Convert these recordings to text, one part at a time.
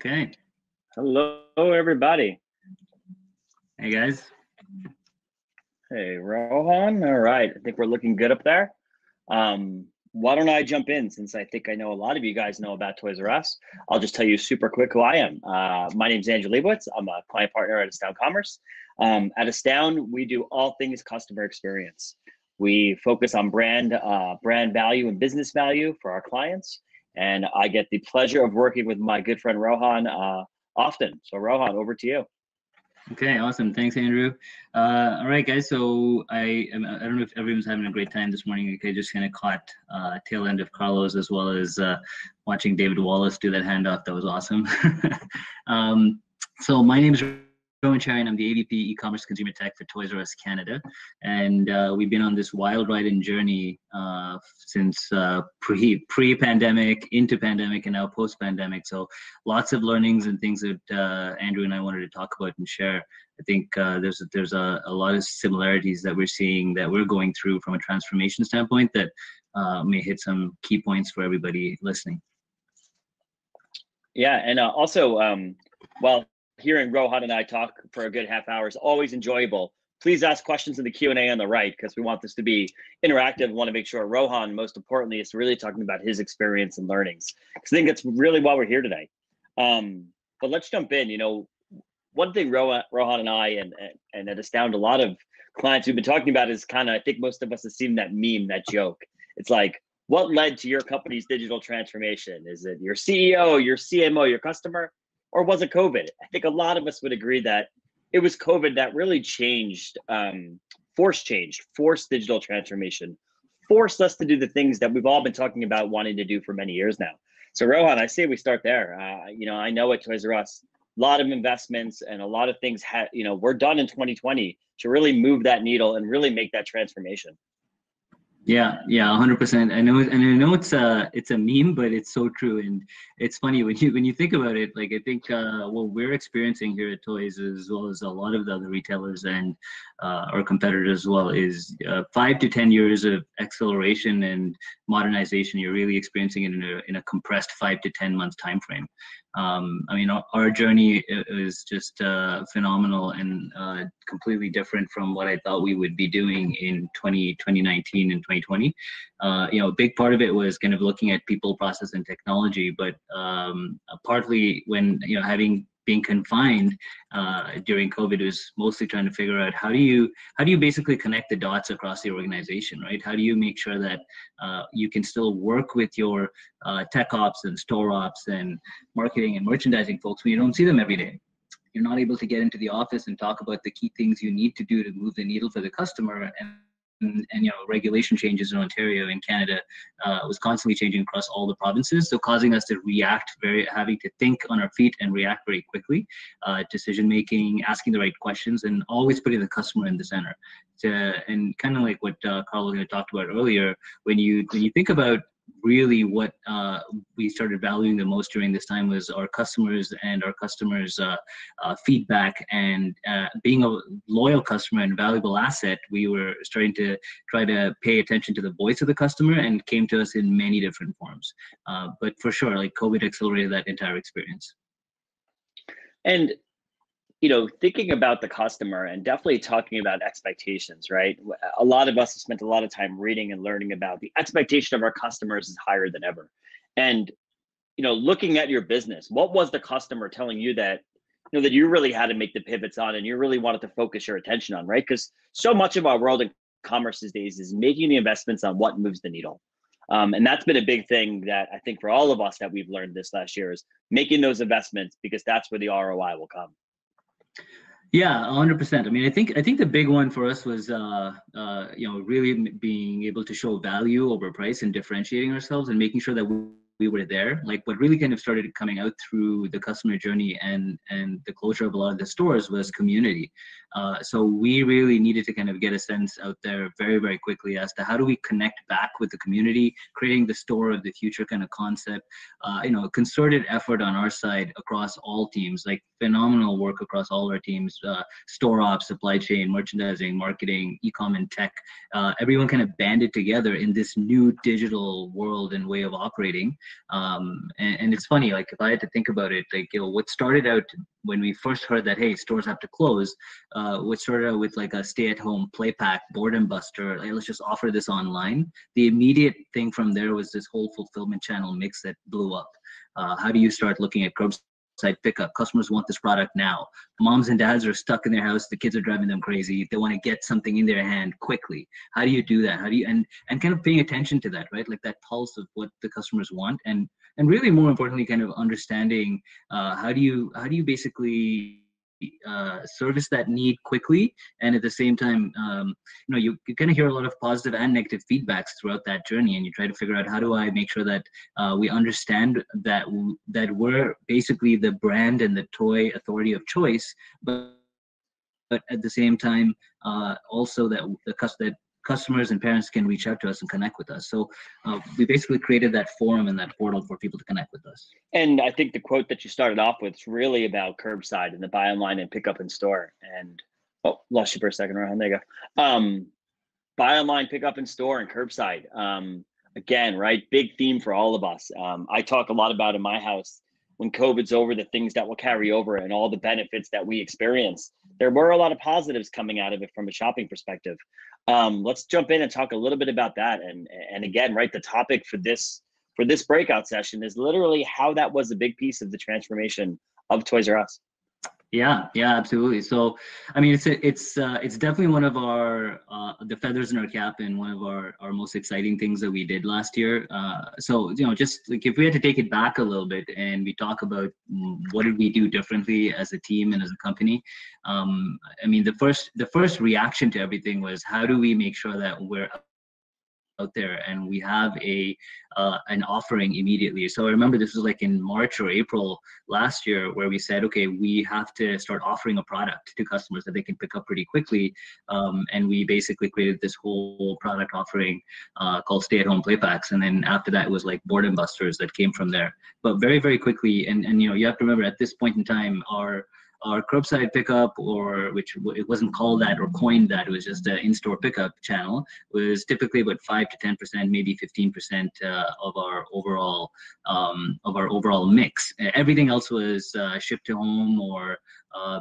Okay. Hello, everybody. Hey, guys. Hey, Rohan. All right. I think we're looking good up there. Why don't I jump in, since I think I know a lot of you guys know about Toys R Us. I'll just tell you super quick who I am. My name's Andrew Leibowitz. I'm a client partner at Astound Commerce. At Astound, we do all things customer experience. We focus on brand value and business value for our clients. And I get the pleasure of working with my good friend Rohan often. So Rohan, over to you. Okay, awesome. Thanks, Andrew. All right, guys. So I don't know if everyone's having a great time this morning. I just kind of caught tail end of Carlos, as well as watching David Wallace do that handoff. That was awesome. So my name is Rohan Cherian. I'm the AVP E-commerce Consumer Tech for Toys R Us Canada, and we've been on this wild ride and journey since pre-pandemic, into pandemic, and now post-pandemic. So lots of learnings and things that Andrew and I wanted to talk about and share. I think there's a lot of similarities that we're seeing, that we're going through from a transformation standpoint, that may hit some key points for everybody listening. Yeah, and also, while hearing Rohan and I talk for a good half hour is always enjoyable, please ask questions in the Q&A on the right, because we want this to be interactive. We want to make sure Rohan, most importantly, is really talking about his experience and learnings, because I think that's really why we're here today. But let's jump in. You know, one thing Rohan and I and at Astound, a lot of clients we've been talking about is kind of, I think most of us have seen that meme, that joke. It's like, what led to your company's digital transformation? Is it your CEO, your CMO, your customer? Or was it COVID? I think a lot of us would agree that it was COVID that really changed, forced digital transformation, forced us to do the things that we've all been talking about wanting to do for many years now. So Rohan, I say we start there. You know, I know at Toys R Us, a lot of investments and a lot of things were done in 2020 to really move that needle and really make that transformation. Yeah, 100%. I know it's a meme, but it's so true, and it's funny when you think about it. Like, I think what we're experiencing here at Toys, as well as a lot of the other retailers and our competitors as well, is 5 to 10 years of acceleration and modernization. You're really experiencing it in a compressed 5 to 10 months time frame. I mean, our journey is just phenomenal and completely different from what I thought we would be doing in 2019 and 2020. You know, a big part of it was kind of looking at people, process, and technology, but partly when, you know, being confined during COVID, was mostly trying to figure out how do you basically connect the dots across the organization, right? How do you make sure that you can still work with your tech ops and store ops and marketing and merchandising folks when you don't see them every day? You're not able to get into the office and talk about the key things you need to do to move the needle for the customer. And you know, regulation changes in Ontario and Canada was constantly changing across all the provinces, so causing us to having to think on our feet and react very quickly, decision making, asking the right questions, and always putting the customer in the center. And kind of like what Carl talked about earlier, when you think about really what we started valuing the most during this time was our customers and our customers' feedback, and being a loyal customer and valuable asset, we were starting to try to pay attention to the voice of the customer, and came to us in many different forms. But for sure, like, COVID accelerated that entire experience. And you know, thinking about the customer and definitely talking about expectations, right? A lot of us have spent a lot of time reading and learning about the expectation of our customers is higher than ever. And, you know, looking at your business, what was the customer telling you that, you know, that you really had to make the pivots on and you really wanted to focus your attention on, right? Because so much of our world in commerce these days is making the investments on what moves the needle. And that's been a big thing that I think for all of us that we've learned this last year, is making those investments, because that's where the ROI will come. Yeah, 100%. I mean, I think the big one for us was, you know, really being able to show value over price and differentiating ourselves and making sure that we were there. Like, what really kind of started coming out through the customer journey and the closure of a lot of the stores was community. So we really needed to kind of get a sense out there very, very quickly as to how do we connect back with the community, creating the store of the future kind of concept. Concerted effort on our side across all teams, like phenomenal work across all our teams, store ops, supply chain, merchandising, marketing, e-com, and tech. Everyone kind of banded together in this new digital world and way of operating. And it's funny, like if I had to think about it, like, what started out when we first heard that, hey, stores have to close, what started out with like a stay-at-home play pack, boredom buster, like, let's just offer this online. The immediate thing from there was this whole fulfillment channel mix that blew up. How do you start looking at curbside pickup? Customers want this product now. Moms and dads are stuck in their house. The kids are driving them crazy. They want to get something in their hand quickly. How do you do that? How do you, and kind of paying attention to that, right? Like that pulse of what the customers want, and really more importantly, kind of understanding how do you basically service that need quickly, and at the same time, you kind of hear a lot of positive and negative feedbacks throughout that journey, and you try to figure out how do I make sure that we understand that we're basically the brand and the toy authority of choice, but at the same time, also that that customers and parents can reach out to us and connect with us. So we basically created that forum and that portal for people to connect with us. And I think the quote that you started off with is really about curbside and the buy online and pick up in store. And lost you for a second, Rohan. There you go. Buy online, pick up in store, and curbside. Again, right? Big theme for all of us. I talk a lot about in my house, when COVID's over, the things that will carry over and all the benefits that we experience. There were a lot of positives coming out of it from a shopping perspective. Let's jump in and talk a little bit about that. And again, right, the topic for this breakout session is literally how that was a big piece of the transformation of Toys R Us. Yeah, absolutely. So, I mean, it's definitely one of our the feathers in our cap and one of our most exciting things that we did last year. So, just like if we had to take it back a little bit and we talk about what did we do differently as a team and as a company. I mean, the first reaction to everything was, how do we make sure that we're out there and we have an offering immediately. So I remember this was like in March or April last year, where we said, okay, we have to start offering a product to customers that they can pick up pretty quickly. And we basically created this whole product offering called stay-at-home play packs. And then after that, it was like boredom busters that came from there. But very, very quickly, and you have to remember, at this point in time, our curbside pickup, or which it wasn't called that or coined that, it was just an in-store pickup channel, was typically about 5 to 10%, maybe 15% of our overall mix. Everything else was shipped to home or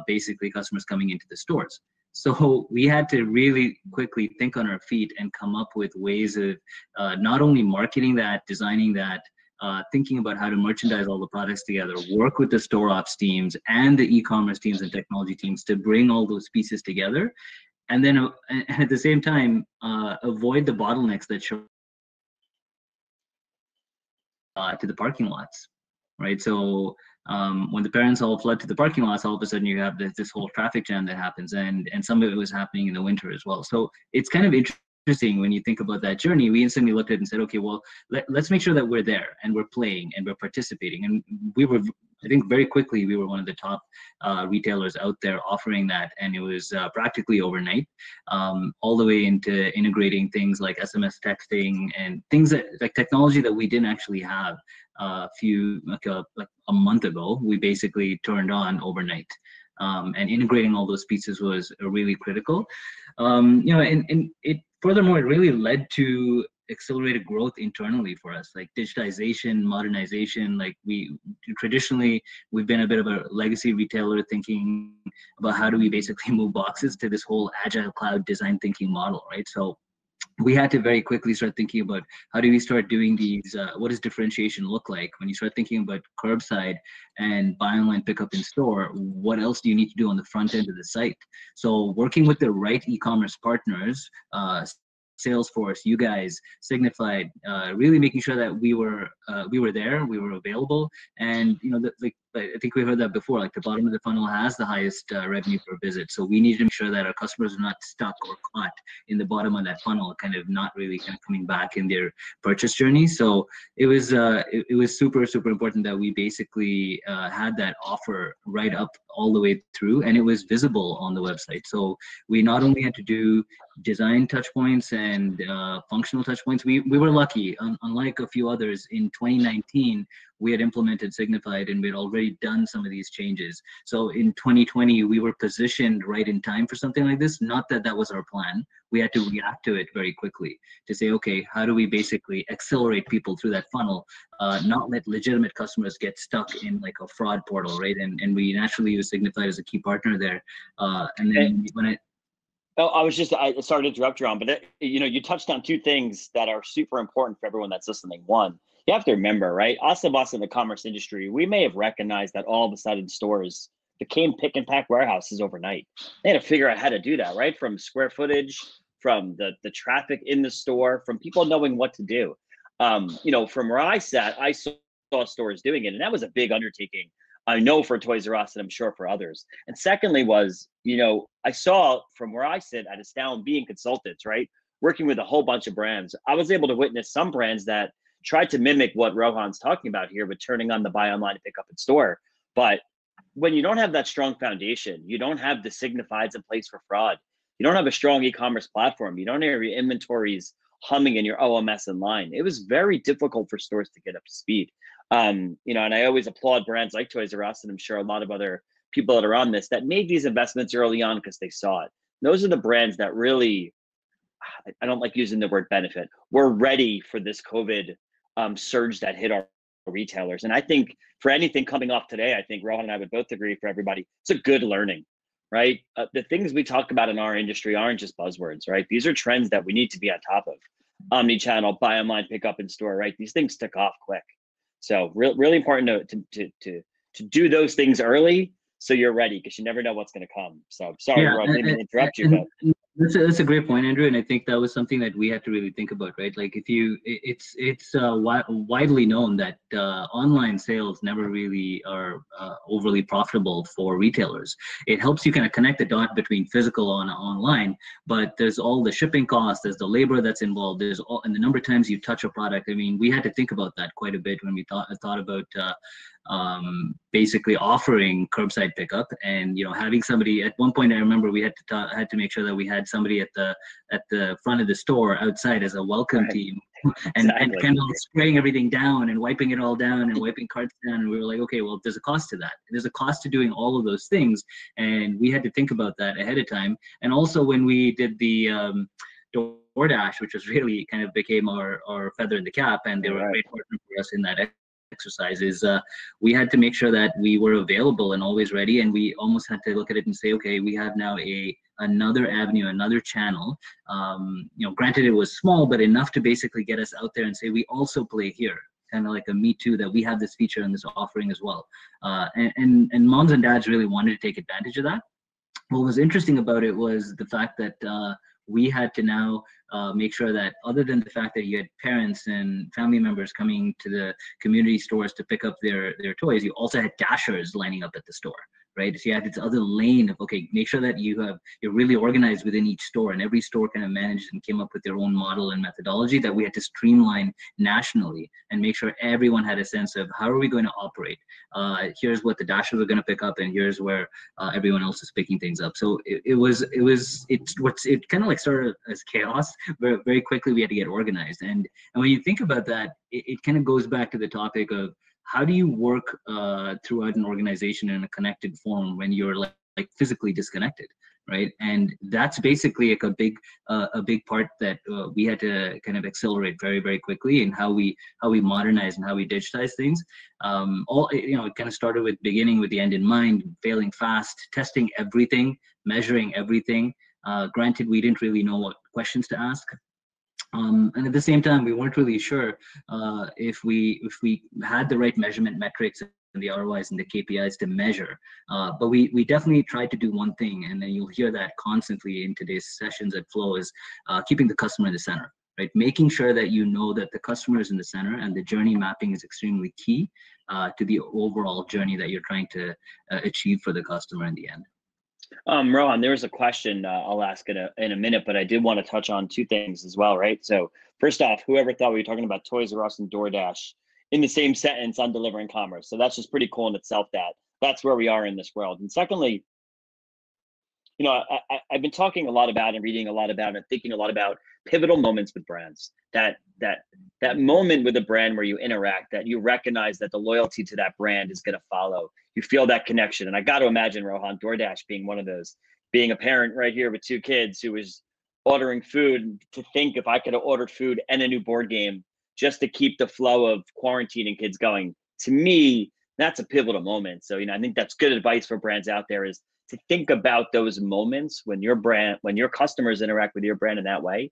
basically customers coming into the stores. So we had to really quickly think on our feet and come up with ways of not only marketing that, designing that, thinking about how to merchandise all the products together, work with the store ops teams and the e-commerce teams and technology teams to bring all those pieces together, and then at the same time avoid the bottlenecks that show to the parking lots, right? So when the parents all flood to the parking lots, all of a sudden you have this whole traffic jam that happens, and some of it was happening in the winter as well. So it's kind of interesting when you think about that journey. We instantly looked at it and said, okay, well, let's make sure that we're there and we're playing and we're participating. And we were, I think very quickly, we were one of the top retailers out there offering that. And it was practically overnight, all the way into integrating things like SMS texting and things that, like technology that we didn't actually have like a month ago, we basically turned on overnight. And integrating all those pieces was really critical. And it furthermore, it really led to accelerated growth internally for us, like digitization, modernization. Like traditionally, we've been a bit of a legacy retailer, thinking about how do we basically move boxes to this whole agile cloud design thinking model, right? So we had to very quickly start thinking about how do we start doing these, what does differentiation look like? When you start thinking about curbside and buy online, pick up in store, what else do you need to do on the front end of the site? So working with the right e-commerce partners, Salesforce, you guys, Signifyd, really making sure that we were there, we were available, and I think we heard that before, like the bottom of the funnel has the highest revenue per visit. So we need to make sure that our customers are not stuck or caught in the bottom of that funnel, kind of not really kind of coming back in their purchase journey. So it was super, super important that we basically had that offer right up all the way through, and it was visible on the website. So we not only had to do design touch points and functional touch points. We were lucky, unlike a few others. In 2019, we had implemented Signifyd and we had already done some of these changes. So in 2020, we were positioned right in time for something like this. Not that that was our plan. We had to react to it very quickly to say, okay, how do we basically accelerate people through that funnel, not let legitimate customers get stuck in like a fraud portal, right? And we naturally use Signifyd as a key partner there. And then when I sorry to interrupt you, Ron, but you touched on two things that are super important for everyone that's listening. One, you have to remember, right? Us in the commerce industry, we may have recognized that all of a sudden stores became pick and pack warehouses overnight. They had to figure out how to do that, right? From square footage, from the traffic in the store, from people knowing what to do. From where I sat, I saw stores doing it, and that was a big undertaking. I know for Toys R Us, and I'm sure for others. And secondly was, I saw from where I sit at Astound being consultants, right? Working with a whole bunch of brands. I was able to witness some brands that tried to mimic what Rohan's talking about here with turning on the buy online and pick up in store. But when you don't have that strong foundation, you don't have the Signifyds in place for fraud. You don't have a strong e-commerce platform. You don't have your inventories humming in your OMS in line. It was very difficult for stores to get up to speed. And I always applaud brands like Toys R Us, and I'm sure a lot of other people that are on this that made these investments early on because they saw it. Those are the brands that really, I don't like using the word benefit, we're ready for this COVID surge that hit our retailers. And I think for anything coming off today, I think Rohan and I would both agree, for everybody, it's a good learning, right? The things we talk about in our industry aren't just buzzwords, right? These are trends that we need to be on top of. Omnichannel, buy online, pick up in store, right? These things took off quick. So really important to do those things early so you're ready, because you never know what's going to come. So sorry, Ron, I didn't mean to interrupt you, but that's a great point, Andrew, and I think that was something that we had to really think about, right? Like it's widely known that online sales never really are overly profitable for retailers. It helps you kind of connect the dot between physical and online, but there's all the shipping costs, there's the labor that's involved, and the number of times you touch a product. I mean, we had to think about that quite a bit when we thought about basically offering curbside pickup, and having somebody. At one point, I remember we had to make sure that we had somebody at the front of the store outside as a welcome team, and kind of spraying everything down and wiping it all down and wiping carts down. And we were like, okay, well, there's a cost to that. There's a cost to doing all of those things, and we had to think about that ahead of time. And also when we did the DoorDash, which was really kind of became our feather in the cap, and they were a great partner for us in that exercises, we had to make sure that we were available and always ready, and we almost had to look at it and say, okay, we have now another avenue, another channel. Granted it was small, but enough to basically get us out there and say we also play here, kind of like a me too, that we have this feature and this offering as well. And moms and dads really wanted to take advantage of that. What was interesting about it was the fact that we had to now make sure that, other than the fact that you had parents and family members coming to the community stores to pick up their toys, you also had dashers lining up at the store, right? So you had this other lane of, okay, make sure that you're really organized within each store, and every store kind of managed and came up with their own model and methodology that we had to streamline nationally and make sure everyone had a sense of how are we going to operate. Here's what the dashers are going to pick up, and here's where everyone else is picking things up. So it kind of like started as chaos, but very quickly we had to get organized. And when you think about that, it kind of goes back to the topic of, how do you work throughout an organization in a connected form when you're like physically disconnected, right? And that's basically like a big part that we had to kind of accelerate very, very quickly in how we modernize and how we digitize things. It kind of started with beginning with the end in mind, failing fast, testing everything, measuring everything. Granted, we didn't really know what questions to ask. And at the same time, we weren't really sure if we had the right measurement metrics and the ROIs and the KPIs to measure. But we definitely tried to do one thing, and then you'll hear that constantly in today's sessions at Flow, is keeping the customer in the center. right? Making sure that you know that the customer is in the center and the journey mapping is extremely key to the overall journey that you're trying to achieve for the customer in the end. Rohan, there was a question I'll ask in a minute, but I did want to touch on two things as well, right? So first off, whoever thought we were talking about Toys R Us and DoorDash in the same sentence on delivering commerce. So that's just pretty cool in itself that that's where we are in this world. And secondly, you know, I've been talking a lot about and reading a lot about and thinking a lot about pivotal moments with brands. That moment with a brand where you interact, that you recognize that the loyalty to that brand is going to follow. You feel that connection. And I got to imagine, Rohan, DoorDash being one of those, being a parent right here with two kids who was ordering food, to think if I could have ordered food and a new board game just to keep the flow of quarantining kids going. To me, that's a pivotal moment. So, you know, I think that's good advice for brands out there, is to think about those moments when your brand, when your customers interact with your brand in that way,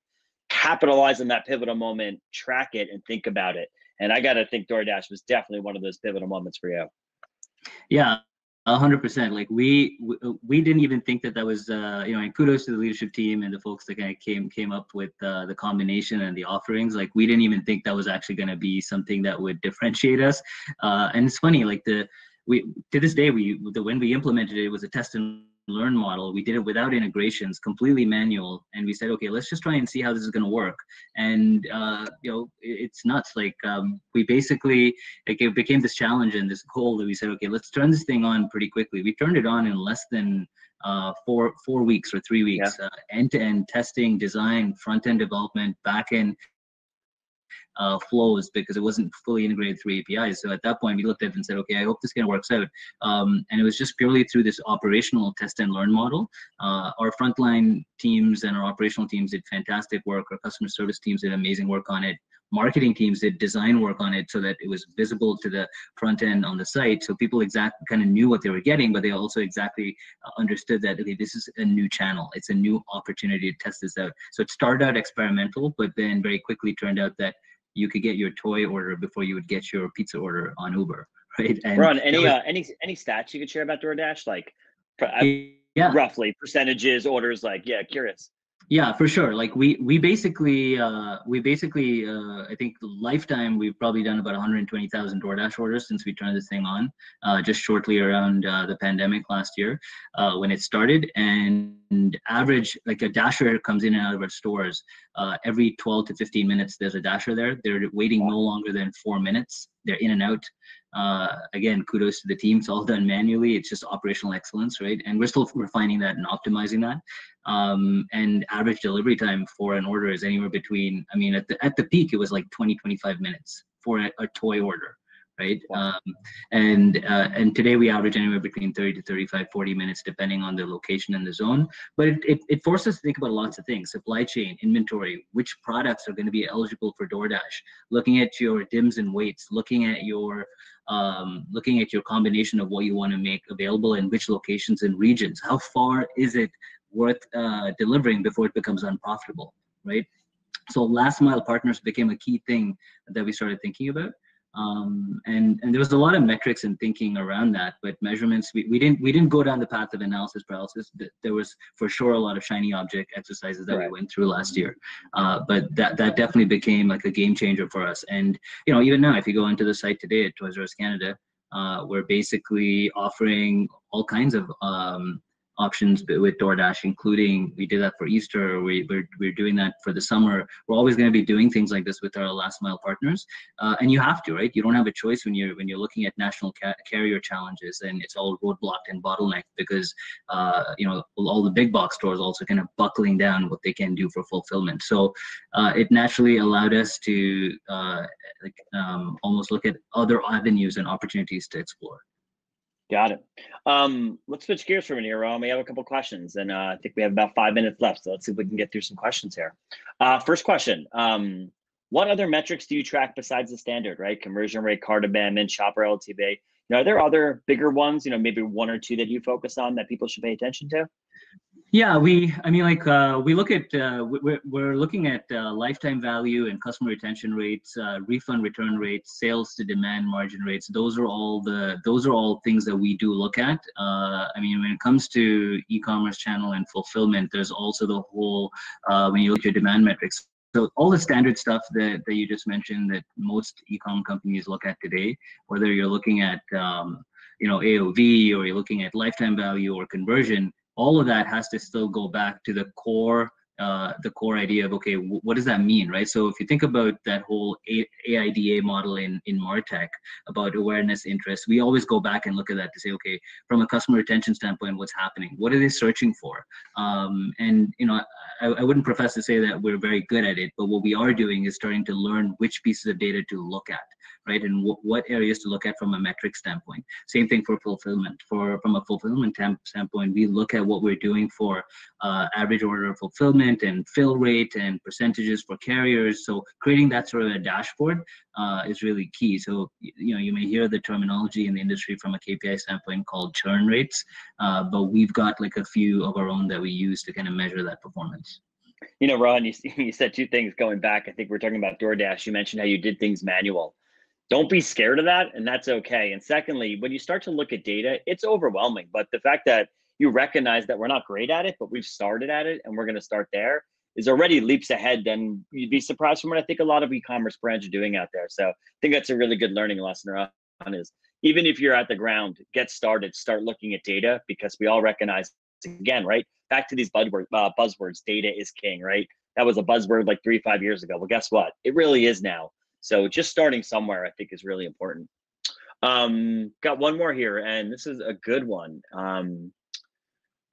capitalize on that pivotal moment, track it, and think about it. And I got to think DoorDash was definitely one of those pivotal moments for you. Yeah, 100%. Like we didn't even think that was, you know, and kudos to the leadership team and the folks that kind of came up with the combination and the offerings. Like we didn't even think that was actually going to be something that would differentiate us. And it's funny, like to this day, when we implemented it, it was a test and learn model. We did it without integrations, completely manual, and we said, okay, let's just try and see how this is going to work. And you know, it's nuts. Like we basically, like, it became this challenge and this goal that we said, okay, let's turn this thing on pretty quickly. We turned it on in less than 4 weeks or 3 weeks. Yeah. End-to-end testing, design, front-end development, back-end flows, because it wasn't fully integrated through APIs. So at that point, we looked at it and said, okay, I hope this kind of works out. And it was just purely through this operational test and learn model. Our frontline teams and our operational teams did fantastic work. Our customer service teams did amazing work on it. Marketing teams did design work on it so that it was visible to the front end on the site. So people exactly kind of knew what they were getting, but they also exactly understood that, okay, this is a new channel. It's a new opportunity to test this out. So it started out experimental, but then very quickly turned out that you could get your toy order before you would get your pizza order on Uber, right? And Ron, any stats you could share about DoorDash, like yeah, roughly percentages, orders, like, yeah, curious. Yeah, for sure. Like we basically I think lifetime we've probably done about 120,000 DoorDash orders since we turned this thing on, just shortly around the pandemic last year when it started. And average, like a dasher comes in and out of our stores every 12 to 15 minutes. There's a dasher there. They're waiting no longer than 4 minutes. They're in and out. Again, kudos to the team. It's all done manually. It's just operational excellence, right? And we're still refining that and optimizing that. And average delivery time for an order is anywhere between, I mean, at the peak, it was like 20-25 minutes for a toy order, right? Wow. And today we average anywhere between 30 to 35, 40 minutes, depending on the location and the zone. But it forces us to think about lots of things: supply chain, inventory, which products are going to be eligible for DoorDash, looking at your dims and weights, looking at your combination of what you want to make available in which locations and regions. How far is it worth delivering before it becomes unprofitable, right? So last mile partners became a key thing that we started thinking about. And there was a lot of metrics and thinking around that, but measurements, we didn't go down the path of analysis paralysis. There was for sure a lot of shiny object exercises that we went through last year, but that definitely became like a game changer for us. And you know, even now, if you go onto the site today at Toys R Us Canada, we're basically offering all kinds of options with DoorDash, including, we did that for Easter, we're doing that for the summer. We're always going to be doing things like this with our last mile partners, and you have to, right? You don't have a choice when you're looking at national carrier challenges, and it's all roadblocked and bottlenecked because you know, all the big box stores also kind of buckling down what they can do for fulfillment. So it naturally allowed us to almost look at other avenues and opportunities to explore. Got it. Let's switch gears for a minute here, Ron. We have a couple questions, and I think we have about 5 minutes left. So let's see if we can get through some questions here. First question: what other metrics do you track besides the standard, right? Conversion rate, cart abandonment, shopper LTV. You know, are there other bigger ones? You know, maybe 1 or 2 that you focus on that people should pay attention to? Yeah, we look at we're looking at lifetime value and customer retention rates, refund return rates, sales to demand margin rates. Those are all things that we do look at. I mean, when it comes to e-commerce channel and fulfillment, there's also the whole when you look at your demand metrics. So all the standard stuff that you just mentioned that most e-com companies look at today, whether you're looking at AOV, or you're looking at lifetime value or conversion, all of that has to still go back to the core idea of, okay, what does that mean, right? So if you think about that whole AIDA model in MarTech about awareness, interest, we always go back and look at that to say, okay, from a customer retention standpoint, what's happening? What are they searching for? And I wouldn't profess to say that we're very good at it, but what we are doing is starting to learn which pieces of data to look at, right? And what areas to look at from a metric standpoint. Same thing for fulfillment. From a fulfillment standpoint, we look at what we're doing for average order fulfillment and fill rate and percentages for carriers. So creating that sort of a dashboard is really key. So you may hear the terminology in the industry from a KPI standpoint called churn rates, but we've got like a few of our own that we use to kind of measure that performance. Rohan, you said two things going back. I think we're talking about DoorDash. You mentioned how you did things manual. Don't be scared of that, and that's okay. And secondly, when you start to look at data, it's overwhelming. But the fact that you recognize that we're not great at it, but we've started at it and we're going to start there is already leaps ahead than you'd be surprised from what I think a lot of e-commerce brands are doing out there. So I think that's a really good learning lesson, Rohan, is even if you're at the ground, get started, start looking at data, because we all recognize, again, right? Back to these buzzwords, data is king, right? That was a buzzword like 3-5 years ago. Well, guess what? It really is now. So just starting somewhere, I think, is really important. Got one more here, and this is a good one.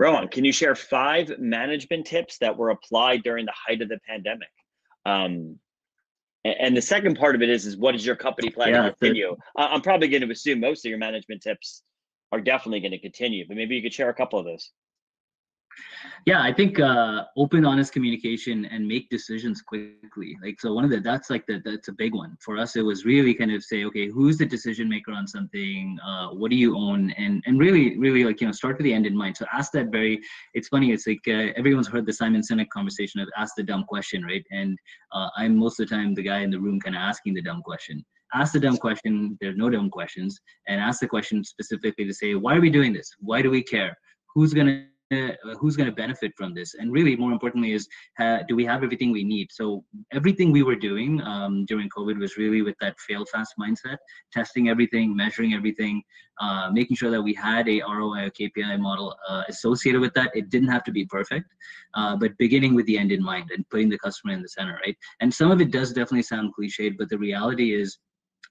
Rohan, can you share 5 management tips that were applied during the height of the pandemic? And the second part of it is what is your company plan to continue? I'm probably going to assume most of your management tips are definitely going to continue, but maybe you could share a couple of those. Yeah, I think open, honest communication and make decisions quickly. Like, so that's a big one for us. It was really kind of say, okay, who's the decision maker on something? What do you own? And really like, start with the end in mind. So ask that it's funny. It's like everyone's heard the Simon Sinek conversation of ask the dumb question, right? And I'm most of the time the guy in the room kind of asking the dumb question. Ask the dumb question. There's no dumb questions. And ask the question specifically to say, why are we doing this? Why do we care? Who's going to benefit from this? And really more importantly is, do we have everything we need? So everything we were doing during COVID was really with that fail fast mindset, testing everything, measuring everything, making sure that we had a ROI or KPI model associated with that. It didn't have to be perfect, but beginning with the end in mind and putting the customer in the center, right? And some of it does definitely sound cliched, but the reality is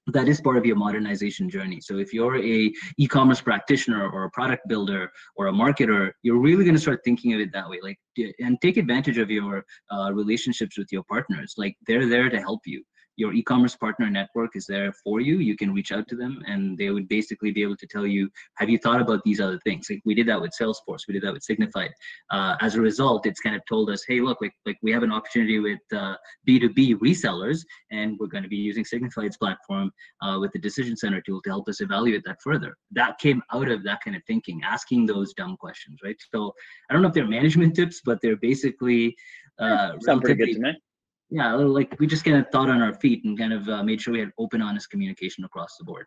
that is part of your modernization journey. So if you're a e-commerce practitioner or a product builder or a marketer, you're really going to start thinking of it that way. Like, and take advantage of your relationships with your partners. Like, they're there to help you. Your e-commerce partner network is there for you. You can reach out to them and they would basically be able to tell you, have you thought about these other things? Like we did that with Salesforce, we did that with Signifyd. As a result, it's kind of told us, hey, look, like we have an opportunity with B2B resellers, and we're going to be using Signifyd's platform with the Decision Center tool to help us evaluate that further. That came out of that kind of thinking, asking those dumb questions, right? So I don't know if they're management tips, but they're basically sound pretty good to me. Yeah, like we just kind of thought on our feet and kind of made sure we had open, honest communication across the board.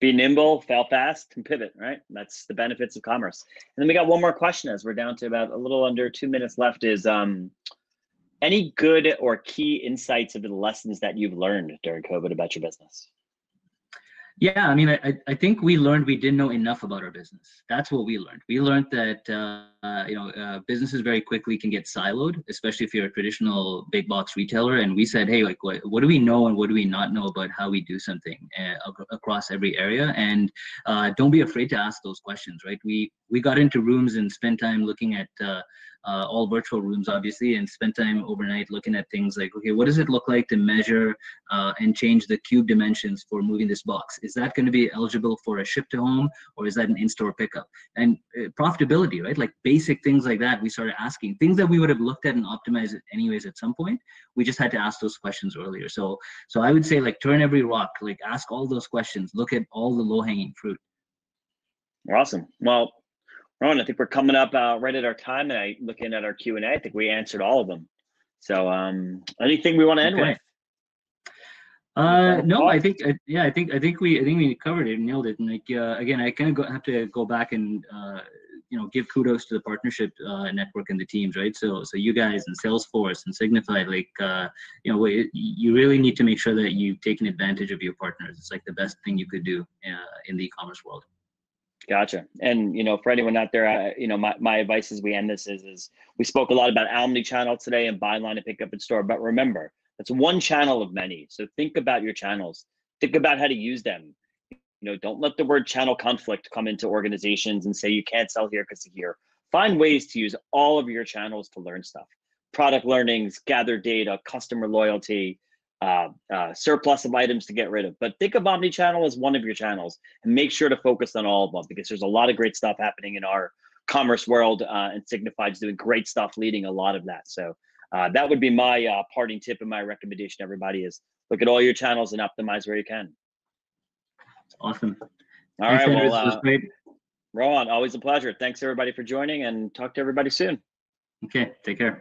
Be nimble, fail fast, and pivot, right? That's the benefits of commerce. And then we got one more question as we're down to about a little under 2 minutes left is any good or key insights of the lessons that you've learned during COVID about your business? Yeah, I mean, I think we learned we didn't know enough about our business. That's what we learned. We learned that businesses very quickly can get siloed, especially if you're a traditional big box retailer. And we said, hey, like what do we know and what do we not know about how we do something across every area? And don't be afraid to ask those questions, right? We got into rooms and spent time looking at all virtual rooms, obviously, and spent time overnight looking at things like, okay, what does it look like to measure and change the cube dimensions for moving this box? Is that going to be eligible for a ship to home, or is that an in-store pickup? And profitability, right? Like basic things like that, we started asking things that we would have looked at and optimized it anyways at some point. We just had to ask those questions earlier. So I would say, like, turn every rock, like ask all those questions, look at all the low-hanging fruit. Awesome. Well, Rohan, I think we're coming up right at our time, and looking at our Q&A, I think we answered all of them. So anything we want to end with? No, I think we covered it, nailed it. And like again, I kind of have to go back and give kudos to the partnership network and the teams, right? So you guys and Salesforce and Signifyd, like, you really need to make sure that you've taken advantage of your partners. It's like the best thing you could do in the e-commerce world. Gotcha. And, for anyone out there, my advice as we end this is we spoke a lot about omnichannel today and buy line and pick up in store, but remember, that's one channel of many. So think about your channels, think about how to use them. Don't let the word channel conflict come into organizations and say you can't sell here because of here. Find ways to use all of your channels to learn stuff, product learnings, gather data, customer loyalty, surplus of items to get rid of. But think of omnichannel as one of your channels and make sure to focus on all of them, because there's a lot of great stuff happening in our commerce world, and Signifyd is doing great stuff leading a lot of that. So that would be my parting tip and my recommendation to everybody is look at all your channels and optimize where you can. Awesome. All Thanks, right, Andrew. well, This was great. Rohan, always a pleasure. Thanks everybody for joining, and talk to everybody soon. Okay, take care.